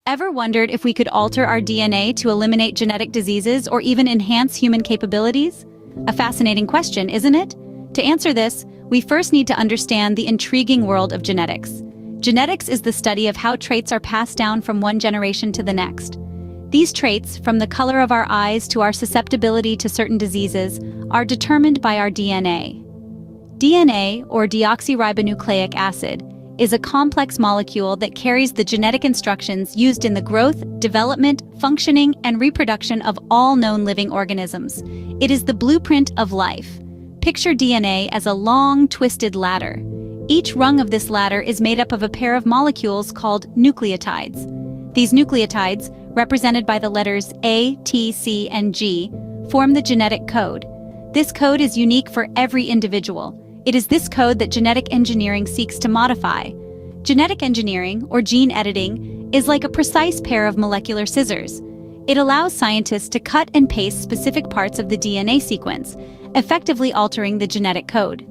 Ever wondered if we could alter our DNA to eliminate genetic diseases or even enhance human capabilities? A fascinating question, isn't it? To answer this, we first need to understand the intriguing world of genetics. Genetics is the study of how traits are passed down from one generation to the next. These traits, from the color of our eyes to our susceptibility to certain diseases, are determined by our DNA. DNA, or deoxyribonucleic acid, is a complex molecule that carries the genetic instructions used in the growth, development, functioning, and reproduction of all known living organisms. It is the blueprint of life. Picture DNA as a long, twisted ladder. Each rung of this ladder is made up of a pair of molecules called nucleotides. These nucleotides, represented by the letters A, T, C, and G, form the genetic code. This code is unique for every individual. It is this code that genetic engineering seeks to modify. Genetic engineering, or gene editing, is like a precise pair of molecular scissors. It allows scientists to cut and paste specific parts of the DNA sequence, effectively altering the genetic code.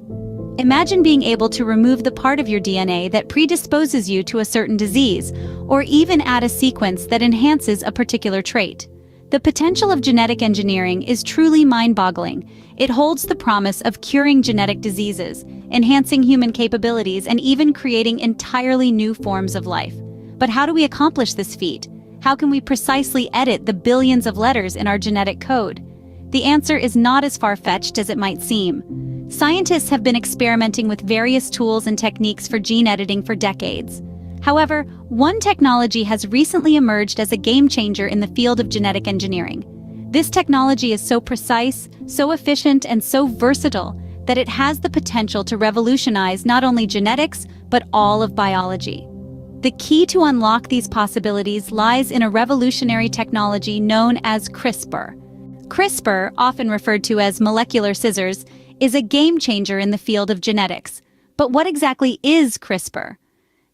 Imagine being able to remove the part of your DNA that predisposes you to a certain disease, or even add a sequence that enhances a particular trait. The potential of genetic engineering is truly mind-boggling. It holds the promise of curing genetic diseases, enhancing human capabilities, and even creating entirely new forms of life. But how do we accomplish this feat? How can we precisely edit the billions of letters in our genetic code? The answer is not as far-fetched as it might seem. Scientists have been experimenting with various tools and techniques for gene editing for decades. However, one technology has recently emerged as a game-changer in the field of genetic engineering. This technology is so precise, so efficient, and so versatile that it has the potential to revolutionize not only genetics, but all of biology. The key to unlock these possibilities lies in a revolutionary technology known as CRISPR. CRISPR, often referred to as molecular scissors, is a game-changer in the field of genetics. But what exactly is CRISPR?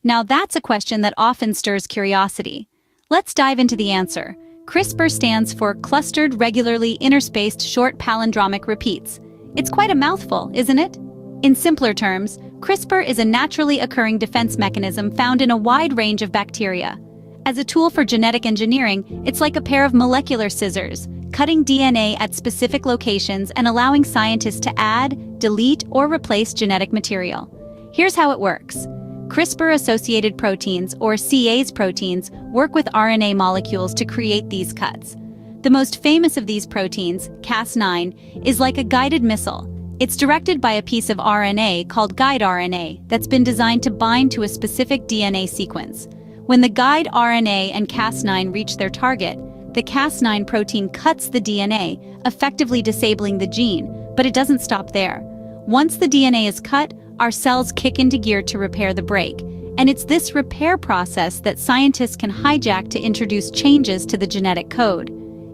Now that's a question that often stirs curiosity. Let's dive into the answer. CRISPR stands for Clustered Regularly Interspaced Short Palindromic Repeats. It's quite a mouthful, isn't it? In simpler terms, CRISPR is a naturally occurring defense mechanism found in a wide range of bacteria. As a tool for genetic engineering, it's like a pair of molecular scissors, cutting DNA at specific locations and allowing scientists to add, delete, or replace genetic material. Here's how it works. CRISPR-associated proteins, or CAs proteins, work with RNA molecules to create these cuts. The most famous of these proteins, Cas9, is like a guided missile. It's directed by a piece of RNA called guide RNA that's been designed to bind to a specific DNA sequence. When the guide RNA and Cas9 reach their target, the Cas9 protein cuts the DNA, effectively disabling the gene, but it doesn't stop there. Once the DNA is cut, our cells kick into gear to repair the break, and it's this repair process that scientists can hijack to introduce changes to the genetic code.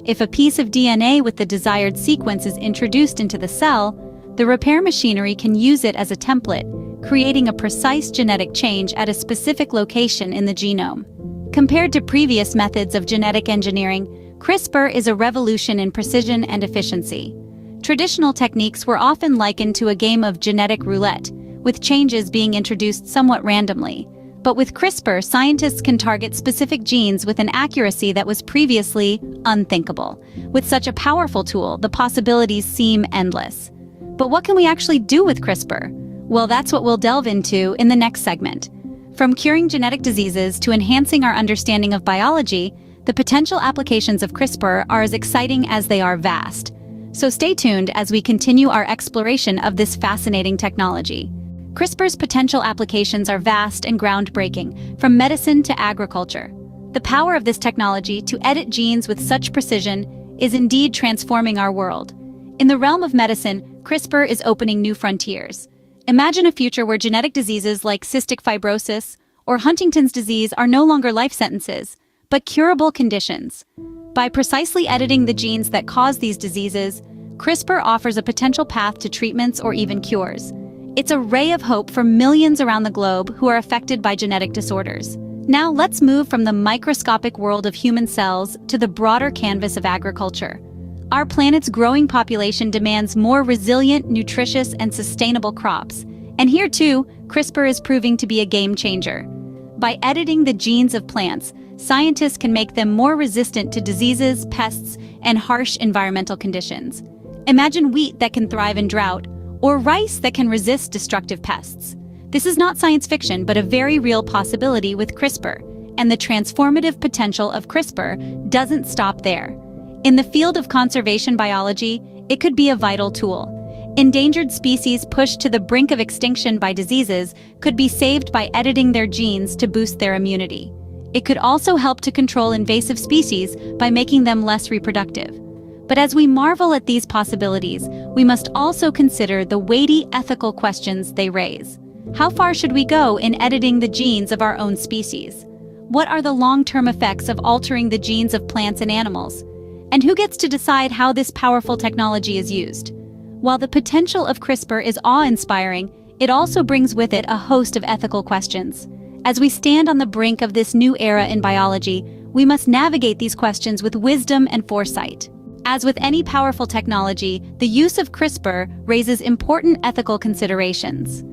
If a piece of DNA with the desired sequence is introduced into the cell, the repair machinery can use it as a template, creating a precise genetic change at a specific location in the genome. Compared to previous methods of genetic engineering, CRISPR is a revolution in precision and efficiency. Traditional techniques were often likened to a game of genetic roulette, with changes being introduced somewhat randomly. But with CRISPR, scientists can target specific genes with an accuracy that was previously unthinkable. With such a powerful tool, the possibilities seem endless. But what can we actually do with CRISPR? Well, that's what we'll delve into in the next segment. From curing genetic diseases to enhancing our understanding of biology, the potential applications of CRISPR are as exciting as they are vast. So stay tuned as we continue our exploration of this fascinating technology. CRISPR's potential applications are vast and groundbreaking, from medicine to agriculture. The power of this technology to edit genes with such precision is indeed transforming our world. In the realm of medicine, CRISPR is opening new frontiers. Imagine a future where genetic diseases like cystic fibrosis or Huntington's disease are no longer life sentences, but curable conditions. By precisely editing the genes that cause these diseases, CRISPR offers a potential path to treatments or even cures. It's a ray of hope for millions around the globe who are affected by genetic disorders. Now let's move from the microscopic world of human cells to the broader canvas of agriculture. Our planet's growing population demands more resilient, nutritious, and sustainable crops. And here too, CRISPR is proving to be a game changer. By editing the genes of plants, scientists can make them more resistant to diseases, pests, and harsh environmental conditions. Imagine wheat that can thrive in drought, or rice that can resist destructive pests. This is not science fiction, but a very real possibility with CRISPR, and the transformative potential of CRISPR doesn't stop there. In the field of conservation biology, it could be a vital tool. Endangered species pushed to the brink of extinction by diseases could be saved by editing their genes to boost their immunity. It could also help to control invasive species by making them less reproductive. But as we marvel at these possibilities, we must also consider the weighty ethical questions they raise. How far should we go in editing the genes of our own species? What are the long-term effects of altering the genes of plants and animals? And who gets to decide how this powerful technology is used? While the potential of CRISPR is awe-inspiring, it also brings with it a host of ethical questions. As we stand on the brink of this new era in biology, we must navigate these questions with wisdom and foresight. As with any powerful technology, the use of CRISPR raises important ethical considerations.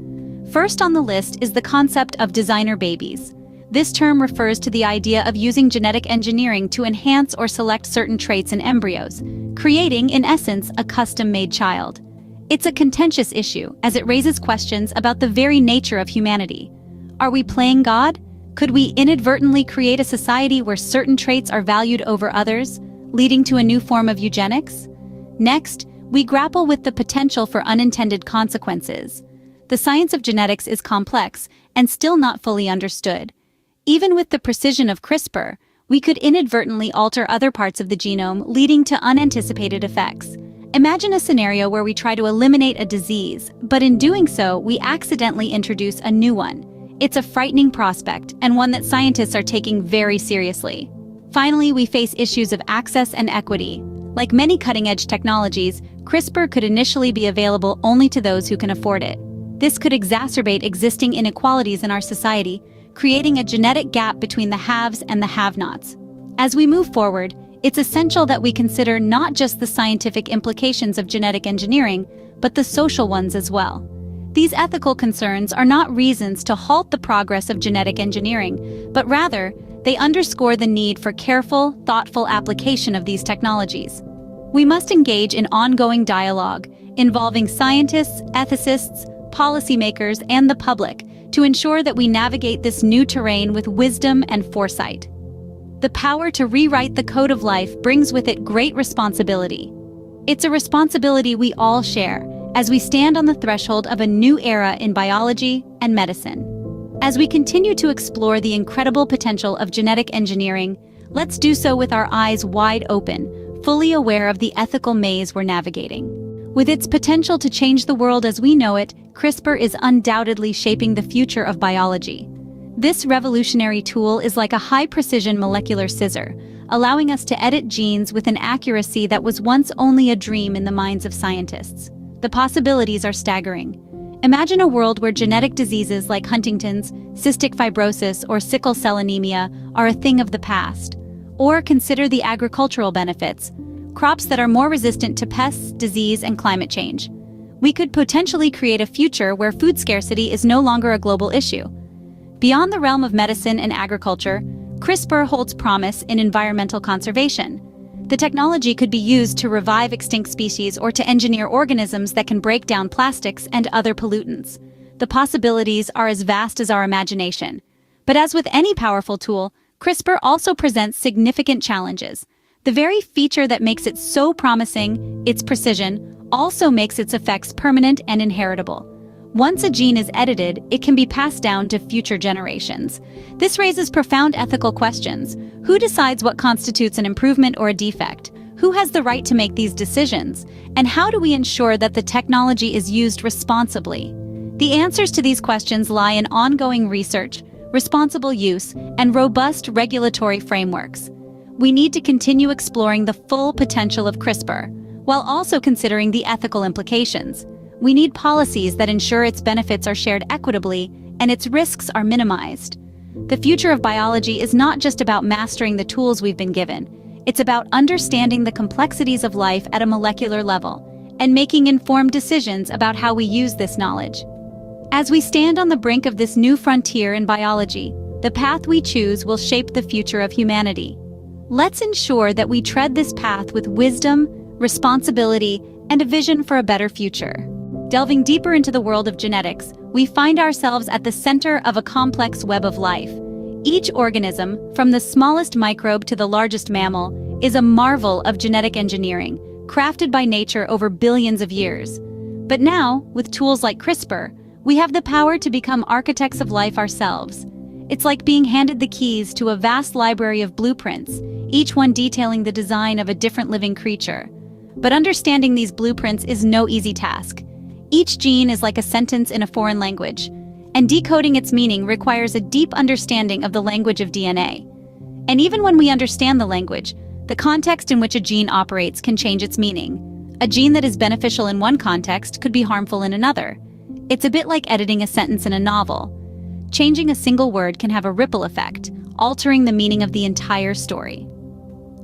First on the list is the concept of designer babies. This term refers to the idea of using genetic engineering to enhance or select certain traits in embryos, creating, in essence, a custom-made child. It's a contentious issue, as it raises questions about the very nature of humanity. Are we playing God? Could we inadvertently create a society where certain traits are valued over others, leading to a new form of eugenics? Next, we grapple with the potential for unintended consequences. The science of genetics is complex and still not fully understood. Even with the precision of CRISPR, we could inadvertently alter other parts of the genome, leading to unanticipated effects. Imagine a scenario where we try to eliminate a disease, but in doing so, we accidentally introduce a new one. It's a frightening prospect, and one that scientists are taking very seriously. Finally, we face issues of access and equity. Like many cutting-edge technologies, CRISPR could initially be available only to those who can afford it. This could exacerbate existing inequalities in our society, creating a genetic gap between the haves and the have-nots. As we move forward, it's essential that we consider not just the scientific implications of genetic engineering, but the social ones as well. These ethical concerns are not reasons to halt the progress of genetic engineering, but rather, they underscore the need for careful, thoughtful application of these technologies. We must engage in ongoing dialogue, involving scientists, ethicists, policymakers, and the public, to ensure that we navigate this new terrain with wisdom and foresight. The power to rewrite the code of life brings with it great responsibility. It's a responsibility we all share, as we stand on the threshold of a new era in biology and medicine. As we continue to explore the incredible potential of genetic engineering, let's do so with our eyes wide open, fully aware of the ethical maze we're navigating. With its potential to change the world as we know it, CRISPR is undoubtedly shaping the future of biology. This revolutionary tool is like a high-precision molecular scissor, allowing us to edit genes with an accuracy that was once only a dream in the minds of scientists. The possibilities are staggering. Imagine a world where genetic diseases like Huntington's, cystic fibrosis, or sickle cell anemia are a thing of the past. Or consider the agricultural benefits. Crops that are more resistant to pests, disease, and climate change. We could potentially create a future where food scarcity is no longer a global issue. Beyond the realm of medicine and agriculture, CRISPR holds promise in environmental conservation. The technology could be used to revive extinct species or to engineer organisms that can break down plastics and other pollutants. The possibilities are as vast as our imagination. But as with any powerful tool, CRISPR also presents significant challenges. The very feature that makes it so promising, its precision, also makes its effects permanent and inheritable. Once a gene is edited, it can be passed down to future generations. This raises profound ethical questions. Who decides what constitutes an improvement or a defect? Who has the right to make these decisions? And how do we ensure that the technology is used responsibly? The answers to these questions lie in ongoing research, responsible use, and robust regulatory frameworks. We need to continue exploring the full potential of CRISPR, while also considering the ethical implications. We need policies that ensure its benefits are shared equitably and its risks are minimized. The future of biology is not just about mastering the tools we've been given. It's about understanding the complexities of life at a molecular level and making informed decisions about how we use this knowledge. As we stand on the brink of this new frontier in biology, The path we choose will shape the future of humanity. Let's ensure that we tread this path with wisdom, responsibility, and a vision for a better future. Delving deeper into the world of genetics, we find ourselves at the center of a complex web of life. Each organism, from the smallest microbe to the largest mammal, is a marvel of genetic engineering, crafted by nature over billions of years. But now, with tools like CRISPR, we have the power to become architects of life ourselves. It's like being handed the keys to a vast library of blueprints, each one detailing the design of a different living creature. But understanding these blueprints is no easy task. Each gene is like a sentence in a foreign language, and decoding its meaning requires a deep understanding of the language of DNA. And even when we understand the language, the context in which a gene operates can change its meaning. A gene that is beneficial in one context could be harmful in another. It's a bit like editing a sentence in a novel. Changing a single word can have a ripple effect, altering the meaning of the entire story.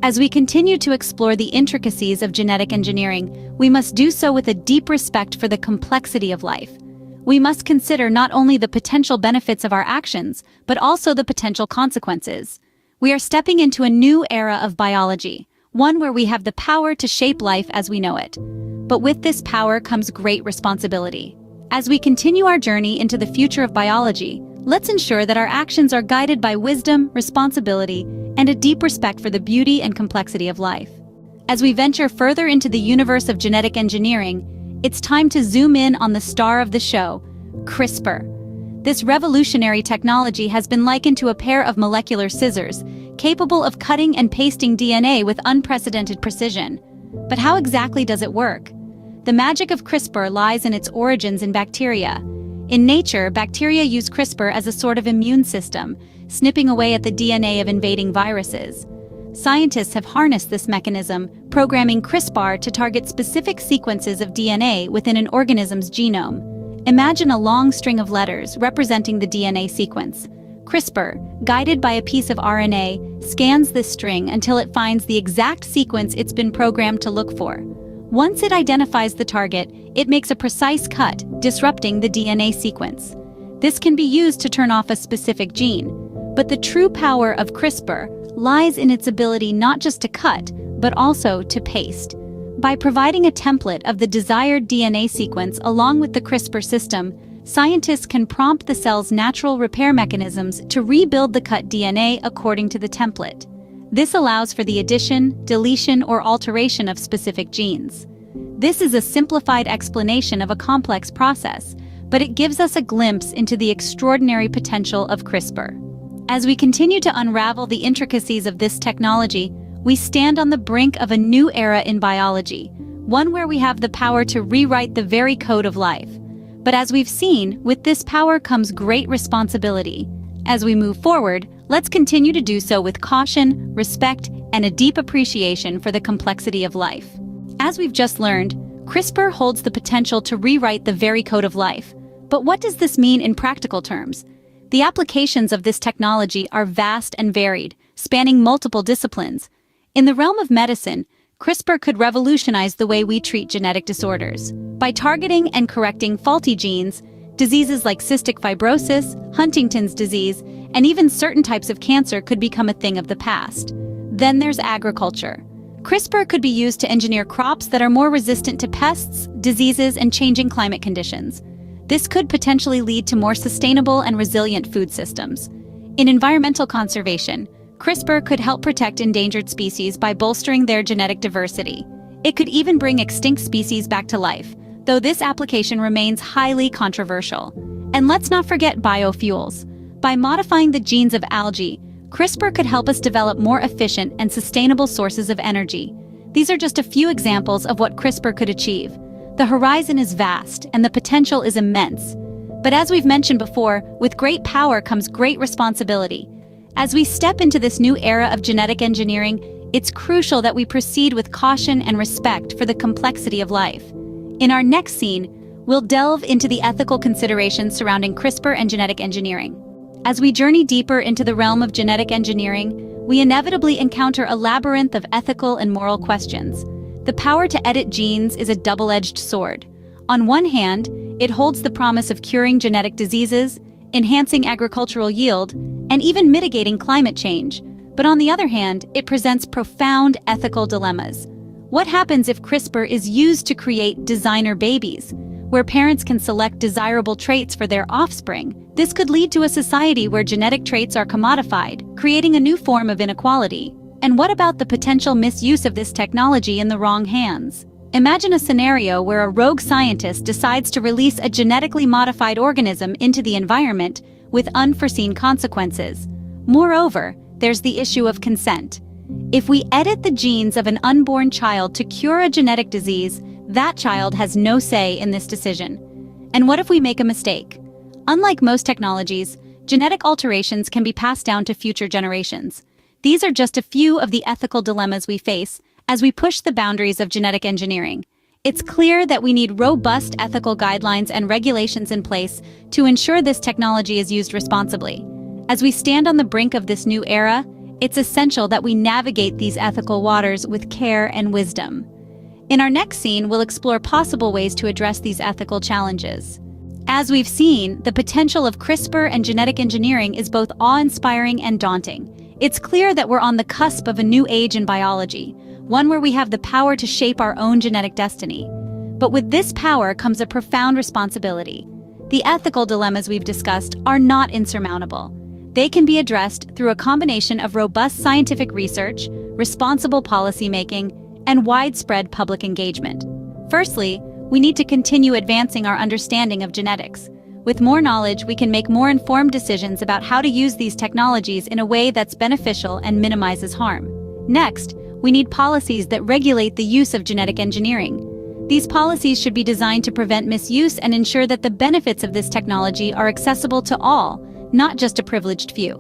As we continue to explore the intricacies of genetic engineering, we must do so with a deep respect for the complexity of life. We must consider not only the potential benefits of our actions, but also the potential consequences. We are stepping into a new era of biology, one where we have the power to shape life as we know it. But with this power comes great responsibility. As we continue our journey into the future of biology, let's ensure that our actions are guided by wisdom, responsibility, and a deep respect for the beauty and complexity of life. As we venture further into the universe of genetic engineering, it's time to zoom in on the star of the show, CRISPR. This revolutionary technology has been likened to a pair of molecular scissors, capable of cutting and pasting DNA with unprecedented precision. But how exactly does it work? The magic of CRISPR lies in its origins in bacteria. In nature, bacteria use CRISPR as a sort of immune system, snipping away at the DNA of invading viruses. Scientists have harnessed this mechanism, programming CRISPR to target specific sequences of DNA within an organism's genome. Imagine a long string of letters representing the DNA sequence. CRISPR, guided by a piece of RNA, scans this string until it finds the exact sequence it's been programmed to look for. Once it identifies the target, it makes a precise cut, disrupting the DNA sequence. This can be used to turn off a specific gene. But the true power of CRISPR lies in its ability not just to cut, but also to paste. By providing a template of the desired DNA sequence along with the CRISPR system, scientists can prompt the cell's natural repair mechanisms to rebuild the cut DNA according to the template. This allows for the addition, deletion, or alteration of specific genes. This is a simplified explanation of a complex process, but it gives us a glimpse into the extraordinary potential of CRISPR. As we continue to unravel the intricacies of this technology, we stand on the brink of a new era in biology, one where we have the power to rewrite the very code of life. But as we've seen, with this power comes great responsibility. As we move forward, let's continue to do so with caution, respect, and a deep appreciation for the complexity of life. As we've just learned, CRISPR holds the potential to rewrite the very code of life. But what does this mean in practical terms? The applications of this technology are vast and varied, spanning multiple disciplines. In the realm of medicine, CRISPR could revolutionize the way we treat genetic disorders. By targeting and correcting faulty genes, diseases like cystic fibrosis, Huntington's disease, and even certain types of cancer could become a thing of the past. Then there's agriculture. CRISPR could be used to engineer crops that are more resistant to pests, diseases, and changing climate conditions. This could potentially lead to more sustainable and resilient food systems. In environmental conservation, CRISPR could help protect endangered species by bolstering their genetic diversity. It could even bring extinct species back to life, though this application remains highly controversial. And let's not forget biofuels. By modifying the genes of algae, CRISPR could help us develop more efficient and sustainable sources of energy. These are just a few examples of what CRISPR could achieve. The horizon is vast, and the potential is immense. But as we've mentioned before, with great power comes great responsibility. As we step into this new era of genetic engineering, it's crucial that we proceed with caution and respect for the complexity of life. In our next scene, we'll delve into the ethical considerations surrounding CRISPR and genetic engineering. As we journey deeper into the realm of genetic engineering, we inevitably encounter a labyrinth of ethical and moral questions. The power to edit genes is a double-edged sword. On one hand, it holds the promise of curing genetic diseases, enhancing agricultural yield, and even mitigating climate change. But on the other hand, it presents profound ethical dilemmas. What happens if CRISPR is used to create designer babies, where parents can select desirable traits for their offspring? This could lead to a society where genetic traits are commodified, creating a new form of inequality. And what about the potential misuse of this technology in the wrong hands? Imagine a scenario where a rogue scientist decides to release a genetically modified organism into the environment with unforeseen consequences. Moreover, there's the issue of consent. If we edit the genes of an unborn child to cure a genetic disease, that child has no say in this decision. And what if we make a mistake? Unlike most technologies, genetic alterations can be passed down to future generations. These are just a few of the ethical dilemmas we face as we push the boundaries of genetic engineering. It's clear that we need robust ethical guidelines and regulations in place to ensure this technology is used responsibly. As we stand on the brink of this new era, it's essential that we navigate these ethical waters with care and wisdom. In our next scene, we'll explore possible ways to address these ethical challenges. As we've seen, the potential of CRISPR and genetic engineering is both awe-inspiring and daunting. It's clear that we're on the cusp of a new age in biology, one where we have the power to shape our own genetic destiny. But with this power comes a profound responsibility. The ethical dilemmas we've discussed are not insurmountable. They can be addressed through a combination of robust scientific research, responsible policymaking, and widespread public engagement. Firstly, we need to continue advancing our understanding of genetics. With more knowledge, we can make more informed decisions about how to use these technologies in a way that's beneficial and minimizes harm. Next, we need policies that regulate the use of genetic engineering. These policies should be designed to prevent misuse and ensure that the benefits of this technology are accessible to all, not just a privileged few.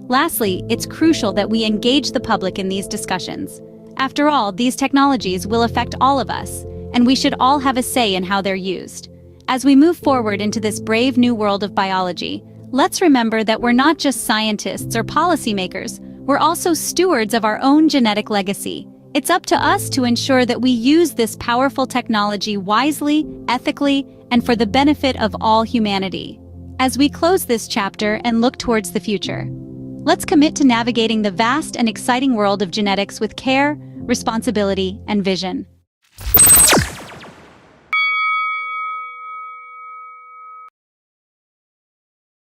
Lastly, it's crucial that we engage the public in these discussions. After all, these technologies will affect all of us, and we should all have a say in how they're used. As we move forward into this brave new world of biology, let's remember that we're not just scientists or policymakers, we're also stewards of our own genetic legacy. It's up to us to ensure that we use this powerful technology wisely, ethically, and for the benefit of all humanity. As we close this chapter and look towards the future, let's commit to navigating the vast and exciting world of genetics with care, responsibility, and vision.